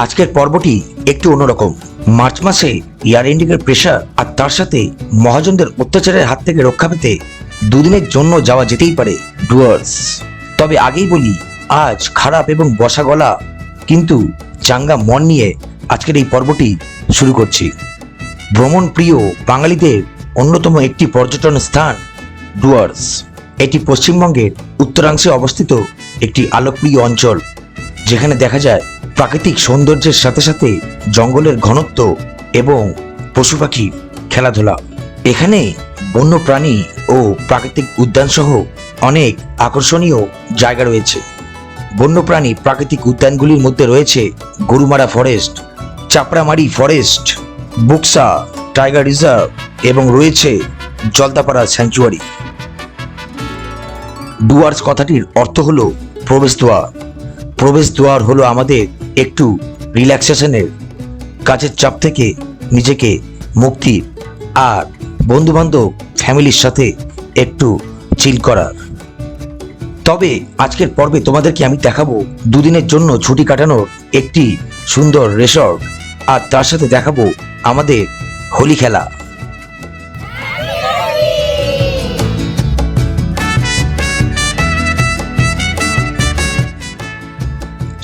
আজকের পর্বটি একটু অন্যরকম। মার্চ মাসে ইয়ার এন্ডিং এর প্রেশার আর তার সাথে মহাজনদের অত্যাচারের হাত থেকে রক্ষা পেতে দুদিনের জন্য যাওয়া যেতেই পারে ডুয়ার্স। তবে আগেই বলি, আজ খারাপ এবং বসা গলা কিন্তু চাঙ্গা মন নিয়ে আজকের এই পর্বটি শুরু করছি। ভ্রমণ প্রিয় বাঙালিদের অন্যতম একটি পর্যটন স্থান ডুয়ার্স। এটি পশ্চিমবঙ্গের উত্তরাংশে অবস্থিত একটি আলোকপ্রিয় অঞ্চল, যেখানে দেখা যায় প্রাকৃতিক সৌন্দর্যের সাথে সাথে জঙ্গলের ঘনত্ব এবং পশু পাখির খেলাধুলা। এখানে বন্য প্রাণী ও প্রাকৃতিক উদ্যান সহ অনেক আকর্ষণীয় জায়গা রয়েছে। বন্যপ্রাণী প্রাকৃতিক উদ্যানগুলির মধ্যে রয়েছে Gorumara forest, Chapramari forest, Buxa tiger reserve এবং রয়েছে জলদাপাড়া স্যাংচুয়ারি। ডুয়ার্স কথাটির অর্থ হলো প্রবেশদ্বার। প্রবেশদ্বার হলো আমাদের একটু রিল্যাক্সেশনের, কাজের চাপ থেকে নিজেকে মুক্তি আর বন্ধুবান্ধব ফ্যামিলির সাথে একটু চিল করার। তবে আজকের পর্বে তোমাদেরকে আমি দেখাবো দুদিনের জন্য ছুটি কাটানোর একটি সুন্দর রিসর্ট, আর তার সাথে দেখাবো আমাদের হোলি খেলা।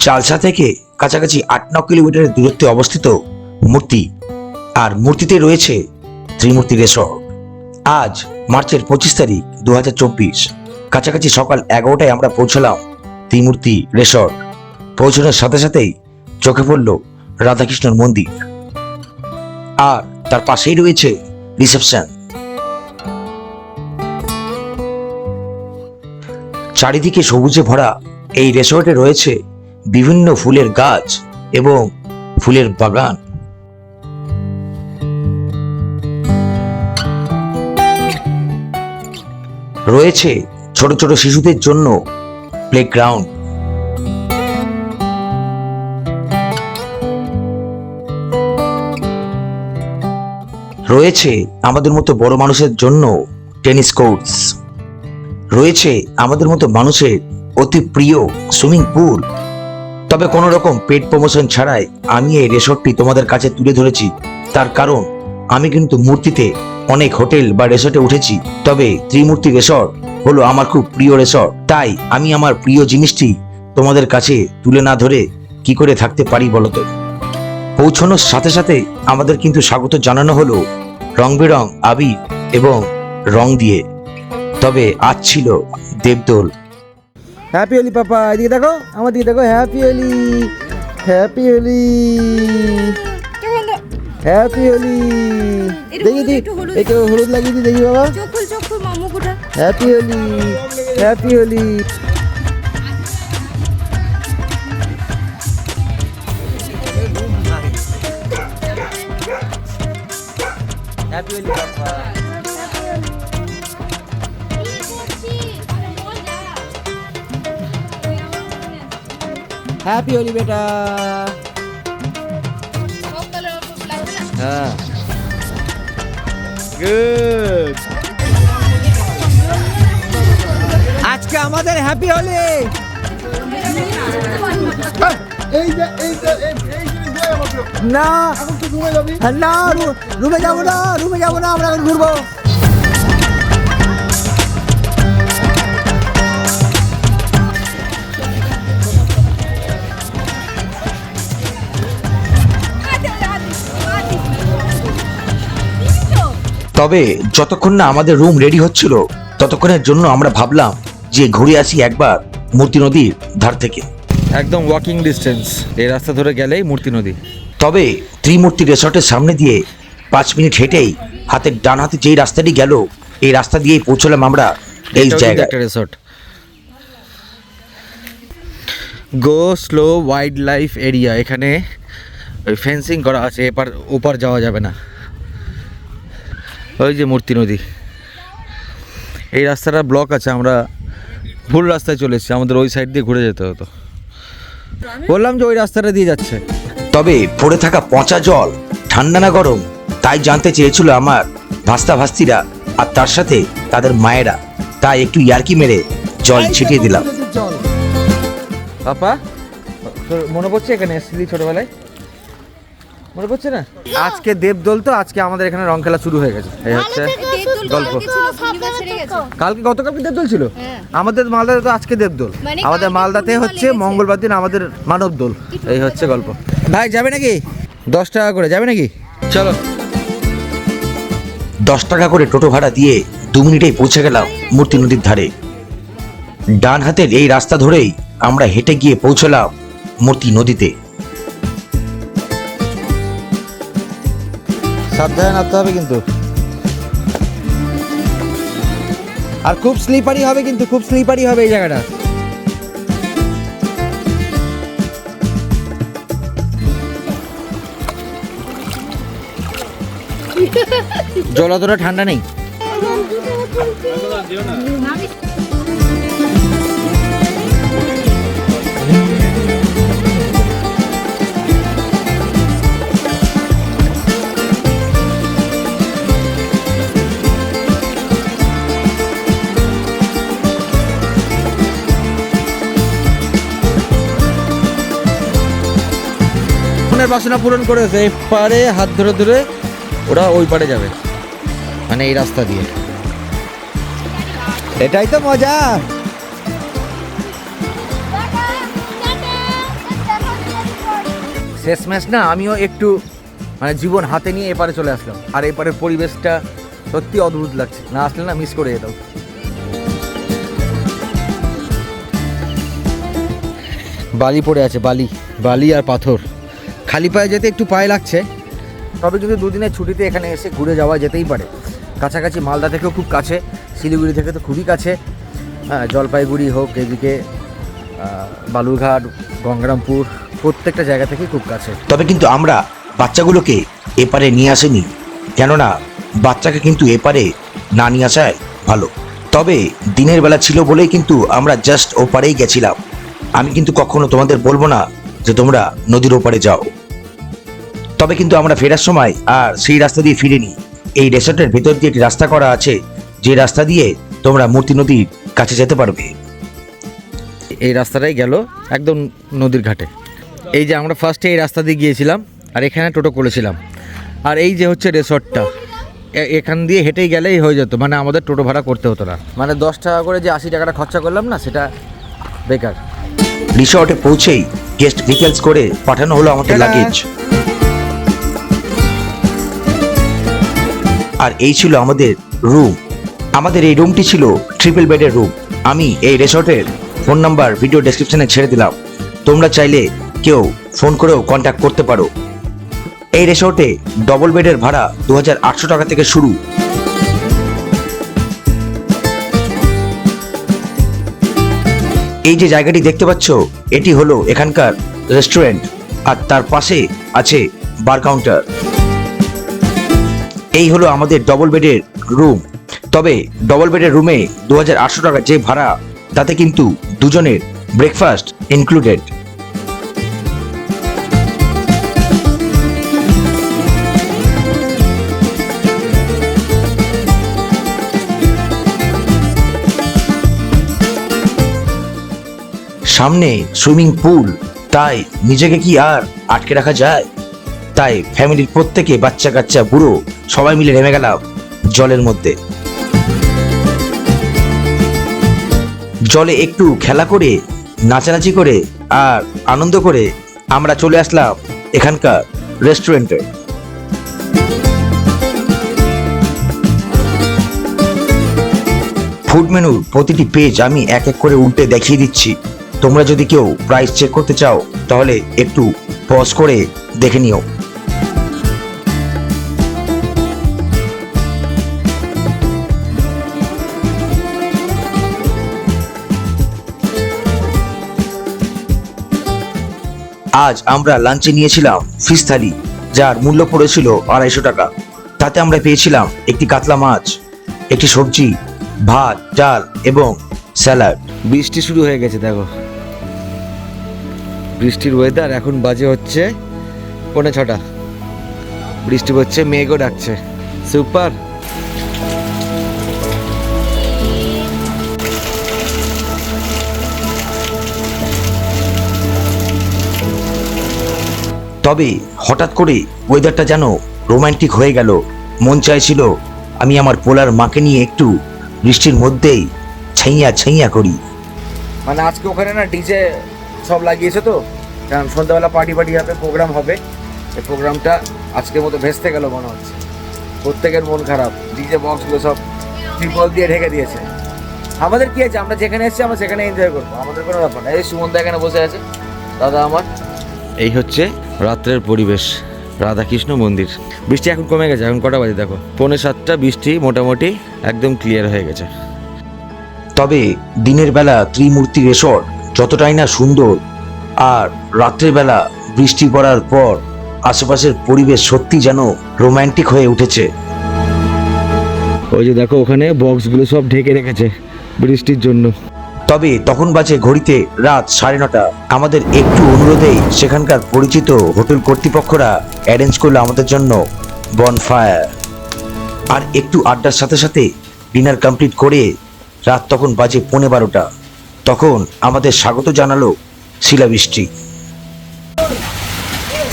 চালসা থেকে কাছাকাছি 8-9 কিলোমিটারের দূরত্বে অবস্থিত মূর্তি, আর মূর্তিতে রয়েছে ত্রিমূর্তি রিসর্ট। আজ মার্চের 25 তারিখ 2024 কাছাকাছি সকাল 11টায় আমরা পৌঁছলাম ত্রিমূর্তি রিসর্ট। পৌঁছানোর সাথে সাথেই চোখে পড়ল রাধাকৃষ্ণর মন্দির, আর তার পাশেই রয়েছে রিসেপশন। চারিদিকে সবুজে ভরা এই রিসর্টে রয়েছে বিভিন্ন ফুলের গাছ এবং ফুলের বাগান। রয়েছে ছোট ছোট শিশুদের জন্য প্লেগ্রাউন্ড। রয়েছে আমাদের মতো বড় মানুষের জন্য টেনিস কোর্টস। রয়েছে আমাদের মতো মানুষের অতি প্রিয় সুইমিং পুল। তবে কোনো রকম পেড প্রমোশন ছাড়াই আমি এই রিসর্টটি তোমাদের কাছে তুলে ধরেছি, তার কারণ আমি কিন্তু মূর্তিতে অনেক হোটেল বা রিসর্টে উঠেছি, তবে ত্রিমূর্তি রিসর্ট হলো আমার খুব প্রিয় রিসর্ট। তাই আমি আমার প্রিয় জিনিসটি তোমাদের কাছে তুলে না ধরে কি করে থাকতে পারি বলতো। পৌঁছানোর সাথে সাথে আমাদের কিন্তু স্বাগত জানানো হলো রং বেরং আবির এবং রং দিয়ে। তবে আজ ছিল দেবদোল। হ্যাপি হোলি পাপা, এদিকে দেখো, আমার দিকে দেখো। Happy Holi, happy Holi, happy Holi. দেখি একটু হলুদ লাগিয়ে দি, দেখি বাবা। Happy Holi, happy Holi. Happy Holi papa. Happy Holi বেটা। হ্যাঁ, গুড। আজকে আমাদের হ্যাপি হোলি। না না, রুমে যাবো না, রুমে যাবো না, আমরা এখন ঘুরবো। তবে যতক্ষণ না আমাদের রুম রেডি হচ্ছিল ততক্ষণের জন্য আমরা ভাবলাম যে ঘুরে আসি একবার মূর্তি নদীর ধার থেকে। একদম ওয়াকিং ডিস্টেন্স, এই রাস্তা ধরে গেলেই মূর্তি নদী। তবে ত্রিমূর্তি রিসর্টের সামনে দিয়ে 5 মিনিট হেঁটেই হাতের ডান হাতে যেই রাস্তাটি গেল, এই রাস্তা দিয়েই পৌঁছলাম আমরা এই জায়গায়। একটা রিসর্ট, গো স্লো ওয়াইল্ড লাইফ এরিয়া। এখানে ওই ফেন্সিং করা আছে, এপার ওপার যাওয়া যাবে না। ওই যে মূর্তি নদী, এই রাস্তাটা ব্লক আছে, আমরা ভুল রাস্তায় চলে এসেছি, আমাদের ওই সাইড দিয়ে ঘুরে যেতে হতো। বললাম যে ওই রাস্তাটা দিয়ে যাচ্ছে। তবে পড়ে থাকা পচা জল ঠান্ডা না গরম তাই জানতে চেয়েছিল আমার ভাস্তা ভাস্তিরা আর তার সাথে তাদের মায়েরা, তাই একটু ইয়ার্কি মেরে জল ছিটিয়ে দিলাম। পাপা, তোর মনে পড়ছে এখানে এসেছিলি ছোটবেলায়? মনে পড়ছে না? আজকে দেবদোল, তো আজকে আমাদের এখানে রং খেলা শুরু হয়ে গেছে। এই হচ্ছে গল্প। গতকালকে দেবদোল ছিল আমাদের মালদাতে, তো আজকে দেবদোল। আমাদের মালদাতে হচ্ছে মঙ্গলবার দিন আমাদের মানব দোল। এই হচ্ছে গল্প। ভাই যাবে নাকি? 10 টাকা করে যাবে নাকি? চলো। 10 টাকা করে টোটো ভাড়া দিয়ে 2 মিনিটেই পৌঁছে গেলাম মূর্তি নদীর ধারে। ডান হাতের এই রাস্তা ধরেই আমরা হেঁটে গিয়ে পৌঁছলাম মূর্তি নদীতে। সাবধানে নামতে হবে কিন্তু, আর খুব স্লিপারি হবে কিন্তু, খুব স্লিপারি হবে এই জায়গাটা। জল অতটা ঠান্ডা নেই। মনের বাসনা পূরণ করেছে, এই পারে হাত ধরে ধরে ওরা ওই পারে যাবে, মানে এই রাস্তা দিয়ে। এটাই তো মজা। শেষ ম্যাচ না, আমিও একটু মানে জীবন হাতে নিয়ে এপারে চলে আসলাম। আর এপারের পরিবেশটা সত্যি অদ্ভুত লাগছে, না আসলে না মিস করে যেতাম। বালি পড়ে আছে, বালি বালি আর পাথর। খালি পায়ে যেতে একটু পায়ে লাগছে, তবে কিন্তু দুদিনের ছুটিতে এখানে এসে ঘুরে যাওয়া যেতেই পারে। কাছাকাছি মালদা থেকেও খুব কাছে, শিলিগুড়ি থেকে তো খুবই কাছে। জলপাইগুড়ি হোক, এদিকে বালুরঘাট, গঙ্গারামপুর, প্রত্যেকটা জায়গা থেকেই খুব কাছে। তবে কিন্তু আমরা বাচ্চাগুলোকে এপারে নিয়ে আসিনি, কেননা বাচ্চাকে কিন্তু এপারে না নিয়ে আসাই ভালো। তবে দিনের বেলা ছিল বলেই কিন্তু আমরা জাস্ট ওপারেই গেছিলাম। আমি কিন্তু কখনো তোমাদের বলবো না যে তোমরা নদীর ওপারে যাও। তবে কিন্তু আমরা ফেরার সময় আর সেই রাস্তা দিয়ে ফিরিনি। এই রিসর্টের ভেতর দিয়ে একটি রাস্তা করা আছে, যে রাস্তা দিয়ে তোমরা মূর্তি নদীর কাছে যেতে পারবে। এই রাস্তাটাই গেল একদম নদীর ঘাটে। এই যে আমরা ফার্স্টে এই রাস্তা দিয়ে গিয়েছিলাম, আর এখানে টোটো করেছিলাম। আর এই যে হচ্ছে রিসর্টটা, এখান দিয়ে হেঁটেই গেলেই হয়ে যেত, মানে আমাদের টোটো ভাড়া করতে হতো না। মানে 10 টাকা করে যে 80 টাকাটা খরচা করলাম না, সেটা বেকার। রিসর্টে পৌঁছেই গেস্ট ডিটেলস করে পাঠানো হলো আমাদের লাগেজ। আর এই ছিল আমাদের রুম। আমাদের এই রুমটি ছিল ট্রিপল বেডের রুম। আমি এই রিসর্টের ফোন নাম্বার ভিডিও ডেসক্রিপশনে ছেড়ে দিলাম, তোমরা চাইলে কেউ ফোন করেও কন্ট্যাক্ট করতে পারো। এই রিসর্টে ডবল বেডের ভাড়া 2800 টাকা থেকে শুরু। এই যে জায়গাটি দেখতে পাচ্ছ, এটি হলো এখানকার রেস্টুরেন্ট, আর তার পাশে আছে বার কাউন্টার। এই হলো আমাদের ডবল বেডের রুম। তবে ডবল বেডের রুমে 2800 টাকা যে ভাড়া, তাতে কিন্তু দুজনের ব্রেকফাস্ট ইনক্লুডেড। সামনে সুইমিং পুল, তাই নিজেকে কি আর আটকে রাখা যায়? তাই ফ্যামিলির প্রত্যেকে, বাচ্চা কাচ্চা বুড়ো সবাই মিলে নেমে গেলাম জলের মধ্যে। জলে একটু খেলা করে, নাচানাচি করে আর আনন্দ করে আমরা চলে আসলাম এখানকার রেস্টুরেন্টে। ফুড মেনুর প্রতিটি পেজ আমি এক এক করে উল্টে দেখিয়ে দিচ্ছি। তোমরা যদি কেউ প্রাইস চেক করতে চাও তাহলে একটু পজ করে দেখে নিও। আজ আমরা লাঞ্চে নিয়েছিলাম ফিশ থালি, যার মূল্য পড়েছিল 250 টাকা। তাতে আমরা পেয়েছিলাম একটি কাতলা মাছ, একটি সবজি, ভাত, ডাল এবং স্যালাড। বৃষ্টি শুরু হয়ে গেছে, দেখো বৃষ্টির ওয়েদার। এখন বাজে হচ্ছে 5:45, বৃষ্টি হচ্ছে, মেঘও ডাকছে। সুপার। তবে হঠাৎ করে ওয়েদারটা যেন রোমান্টিক হয়ে গেল। মন চাইছিল আমি আমার পোলার মাকে নিয়ে একটু বৃষ্টির মধ্যেই ছাইয়া ছাইয়া করি। মানে আজকে ওখানে না ডিজে সব লাগিয়েছে তো, কারণ সন্ধ্যাবেলা পার্টি হবে, প্রোগ্রাম হবে। এই প্রোগ্রামটা আজকের মতো ভেস্তে গেল মনে হচ্ছে। প্রত্যেকের মন খারাপ, ডিজে বক্সগুলো সব ত্রিপল দিয়ে ঢেকে দিয়েছে। আমাদের কি আছে, আমরা যেখানে এসেছি আমরা সেখানে এনজয় করবো, আমাদের কোনো ব্যাপার না। এই সুমনদা এখানে বসে আছে, দাদা আমার। এই হচ্ছে রাত্রের পরিবেশ, রাধাকৃষ্ণ মন্দির। বৃষ্টি এখন কমে গেছে, এখন কটা বাজে দেখো, 6:45, বৃষ্টি মোটামুটি একদম ক্লিয়ার হয়ে গেছে। তবে দিনের বেলা ত্রিমূর্তি রিসর্ট যতটাই না সুন্দর, আর রাত্রের বেলা বৃষ্টি পড়ার পর আশেপাশের পরিবেশ সত্যি যেন রোমান্টিক হয়ে উঠেছে। ওই যে দেখো ওখানে বক্সগুলো সব ঢেকে রেখেছে বৃষ্টির জন্য। তবে তখন বাজে ঘড়িতে রাত 9:30। আমাদের একটু অনুরোধেই সেখানকার পরিচিত হোটেল কর্তৃপক্ষরা অ্যারেঞ্জ করলো আমাদের জন্য বনফায়ার। আর একটু আড্ডার সাথে সাথে ডিনার কমপ্লিট করে রাত তখন বাজে 12:15। তখন আমাদের স্বাগত জানালো শিলাবৃষ্টি।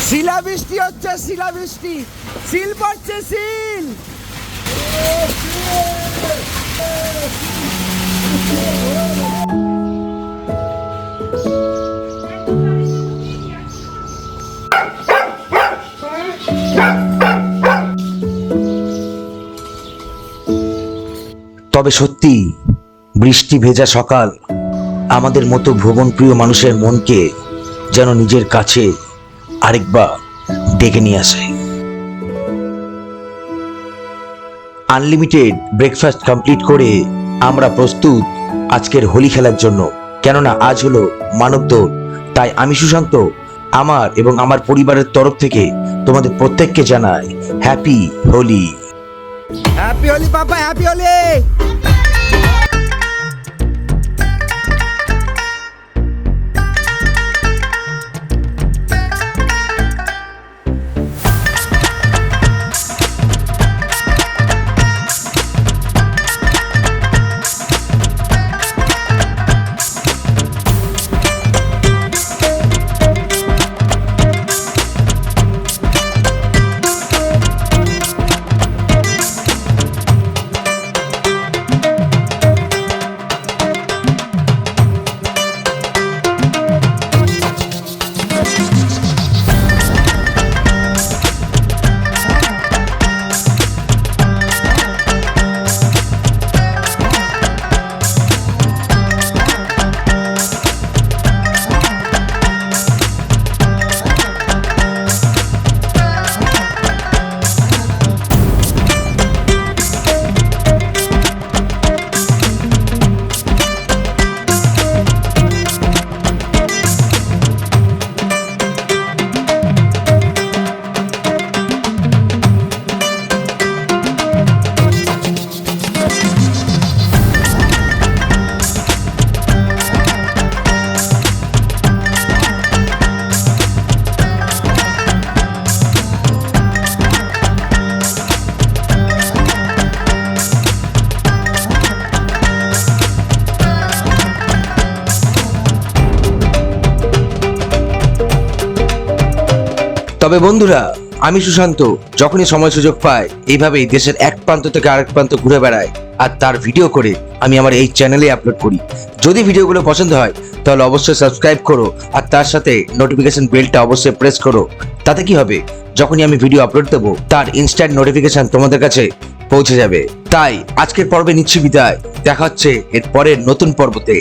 শিলাবৃষ্টি হচ্ছে, শিলাবৃষ্টি, শিল পড়ছে, শিল। তবে সত্যি বৃষ্টি ভেজা সকাল আমাদের মতো ভ্রমণপ্রিয় মানুষের মনকে যেন নিজের কাছে আরেকবার ডেকে নিয়ে আসে। আনলিমিটেড ব্রেকফাস্ট কমপ্লিট করে আমরা প্রস্তুত আজকের হোলি খেলার জন্য। কেননা আজ হলো মানব দোল। তাই আমি সুশান্ত আমার এবং আমার পরিবারের তরফ থেকে তোমাদের প্রত্যেককে জানাই happy Holi. Happy Holi papa, happy Holi. তবে বন্ধুরা, আমি সুশান্ত যখনই সময় সুযোগ পাই এইভাবেই দেশের এক প্রান্ত থেকে আরেক প্রান্ত ঘুরে বেড়াই, আর তার ভিডিও করে আমি আমার এই চ্যানেলে আপলোড করি। যদি ভিডিওগুলো পছন্দ হয় তাহলে অবশ্যই সাবস্ক্রাইব করো, আর তার সাথে নোটিফিকেশন বেলটা অবশ্যই প্রেস করো। তাতে কি হবে, যখনই আমি ভিডিও আপলোড দেবো তার ইনস্ট্যান্ট নোটিফিকেশন তোমাদের কাছে পৌঁছে যাবে। তাই আজকের পর্বে নিচ্ছি বিদায়, দেখা হচ্ছে এর পরের নতুন পর্বতে।